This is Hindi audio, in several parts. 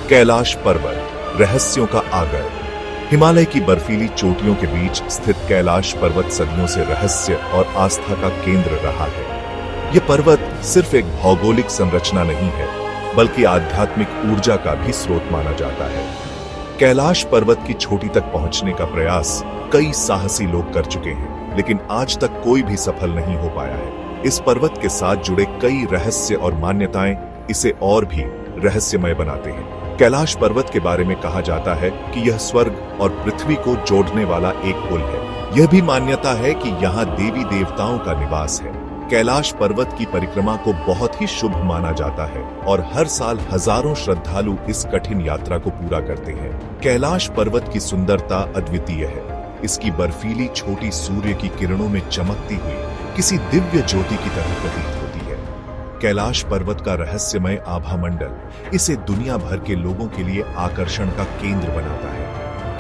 कैलाश पर्वत, रहस्यों का आगर। हिमालय की बर्फीली चोटियों के बीच स्थित कैलाश पर्वत सदियों से रहस्य और आस्था का केंद्र रहा है। यह पर्वत सिर्फ एक भौगोलिक संरचना नहीं है, बल्कि आध्यात्मिक ऊर्जा का भी स्रोत माना जाता है। कैलाश पर्वत की चोटी तक पहुंचने का प्रयास कई साहसी लोग कर चुके हैं, लेकिन आज तक कोई भी सफल नहीं हो पाया है। इस पर्वत के साथ जुड़े कई रहस्य और मान्यताएं इसे और भी रहस्यमय बनाते हैं। कैलाश पर्वत के बारे में कहा जाता है कि यह स्वर्ग और पृथ्वी को जोड़ने वाला एक पुल है। यह भी मान्यता है कि यहाँ देवी देवताओं का निवास है। कैलाश पर्वत की परिक्रमा को बहुत ही शुभ माना जाता है और हर साल हजारों श्रद्धालु इस कठिन यात्रा को पूरा करते हैं। कैलाश पर्वत की सुंदरता अद्वितीय है। इसकी बर्फीली छोटी सूर्य की किरणों में चमकती हुई किसी दिव्य ज्योति की तरह प्रतीत होती है। कैलाश पर्वत का रहस्यमय आभा मंडल इसे दुनिया भर के लोगों के लिए आकर्षण का केंद्र बनाता है।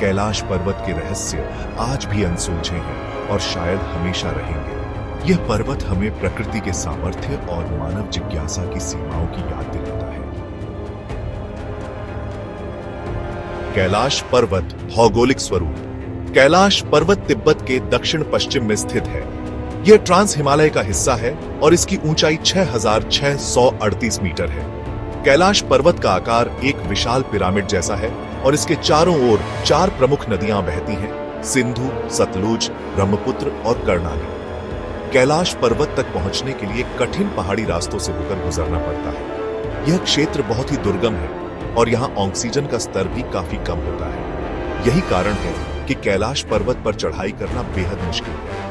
कैलाश पर्वत के रहस्य आज भी अनसुलझे हैं और शायद हमेशा रहेंगे। यह पर्वत हमें प्रकृति के सामर्थ्य और मानव जिज्ञासा की सीमाओं की याद दिलाता है। कैलाश पर्वत भौगोलिक स्वरूप। कैलाश पर्वत तिब्बत के दक्षिण पश्चिम में स्थित है। यह ट्रांस हिमालय का हिस्सा है और इसकी ऊंचाई 6,638 मीटर है। कैलाश पर्वत का आकार एक विशाल पिरामिड जैसा है और इसके चारों ओर 4 प्रमुख नदियां बहती हैं: सिंधु, सतलुज, ब्रह्मपुत्र और कर्णाली। कैलाश पर्वत तक पहुंचने के लिए कठिन पहाड़ी रास्तों से होकर गुजरना पड़ता है। यह क्षेत्र बहुत ही दुर्गम है और यहाँ ऑक्सीजन का स्तर भी काफी कम होता है। यही कारण है कि कैलाश पर्वत पर चढ़ाई करना बेहद मुश्किल है।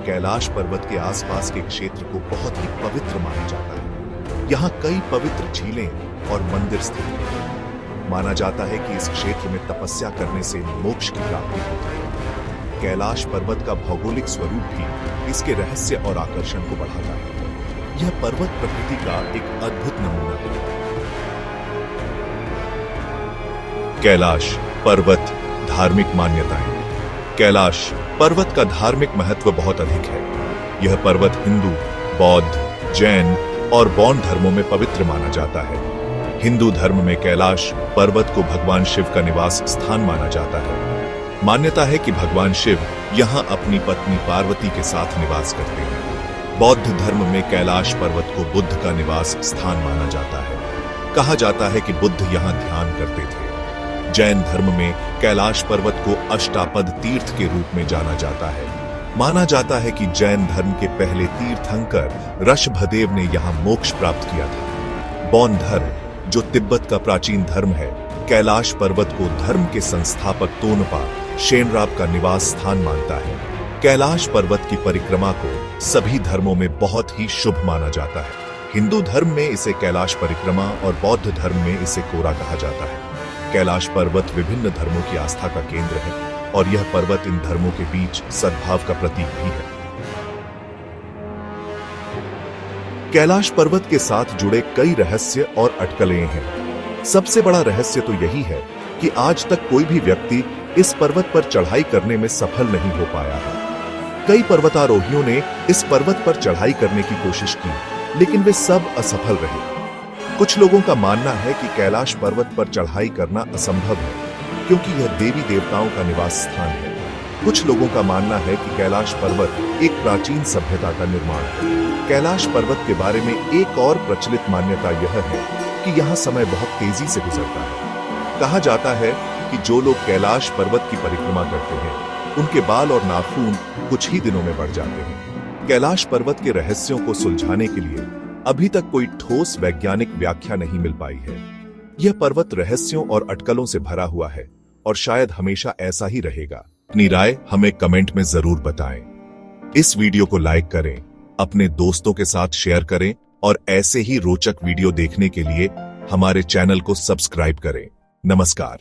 कैलाश पर्वत के आसपास के क्षेत्र को बहुत ही पवित्र माना जाता है। यहाँ कई पवित्र झीलें और मंदिर स्थित हैं। माना जाता है कि इस क्षेत्र में तपस्या करने से मोक्ष की प्राप्ति होती है। कैलाश पर्वत का भौगोलिक स्वरूप भी इसके रहस्य और आकर्षण को बढ़ाता है। यह पर्वत प्रकृति का एक अद्भुत नमूना है। कैलाश पर्वत धार्मिक मान्यताएं। कैलाश पर्वत का धार्मिक महत्व बहुत अधिक है। यह पर्वत हिंदू, बौद्ध, जैन और बौद्ध धर्मों में पवित्र माना जाता है। हिंदू धर्म में कैलाश पर्वत को भगवान शिव का निवास स्थान माना जाता है। मान्यता है कि भगवान शिव यहाँ अपनी पत्नी पार्वती के साथ निवास करते हैं। बौद्ध धर्म में कैलाश पर्वत को बुद्ध का निवास स्थान माना जाता है। कहा जाता है कि बुद्ध यहाँ ध्यान करते थे। जैन धर्म में कैलाश पर्वत को अष्टापद तीर्थ के रूप में जाना जाता है। माना जाता है कि जैन धर्म के पहले तीर्थंकर ऋषभदेव ने यहाँ मोक्ष प्राप्त किया था। बौद्ध धर्म, जो तिब्बत का प्राचीन धर्म है, कैलाश पर्वत को धर्म के संस्थापक तोनपा शेनराब का निवास स्थान मानता है। कैलाश पर्वत की परिक्रमा को सभी धर्मों में बहुत ही शुभ माना जाता है। हिंदू धर्म में इसे कैलाश परिक्रमा और बौद्ध धर्म में इसे कोरा कहा जाता है। कैलाश पर्वत विभिन्न धर्मों की आस्था का केंद्र है और यह पर्वत इन धर्मों के बीच सद्भाव का प्रतीक भी है। कैलाश पर्वत के साथ जुड़े कई रहस्य और अटकलें हैं। सबसे बड़ा रहस्य तो यही है कि आज तक कोई भी व्यक्ति इस पर्वत पर चढ़ाई करने में सफल नहीं हो पाया है। कई पर्वतारोहियों ने इस पर्वत पर चढ़ाई करने की कोशिश की, लेकिन वे सब असफल रहे। कुछ लोगों का मानना है कि कैलाश पर्वत पर चढ़ाई करना असंभव है, क्योंकि यह देवी देवताओं का निवास स्थान है। कुछ लोगों का मानना है कि कैलाश पर्वत एक प्राचीन सभ्यता का निर्माण है। कैलाश पर्वत के बारे में एक और प्रचलित मान्यता यह है कि यहाँ समय बहुत तेजी से गुजरता है। कहा जाता है कि जो लोग कैलाश पर्वत की परिक्रमा करते हैं, उनके बाल और नाखून कुछ ही दिनों में बढ़ जाते हैं। कैलाश पर्वत के रहस्यों को सुलझाने के लिए अभी तक कोई ठोस वैज्ञानिक व्याख्या नहीं मिल पाई है। यह पर्वत रहस्यों और अटकलों से भरा हुआ है और शायद हमेशा ऐसा ही रहेगा। अपनी राय हमें कमेंट में जरूर बताएं। इस वीडियो को लाइक करें, अपने दोस्तों के साथ शेयर करें और ऐसे ही रोचक वीडियो देखने के लिए हमारे चैनल को सब्सक्राइब करें। नमस्कार।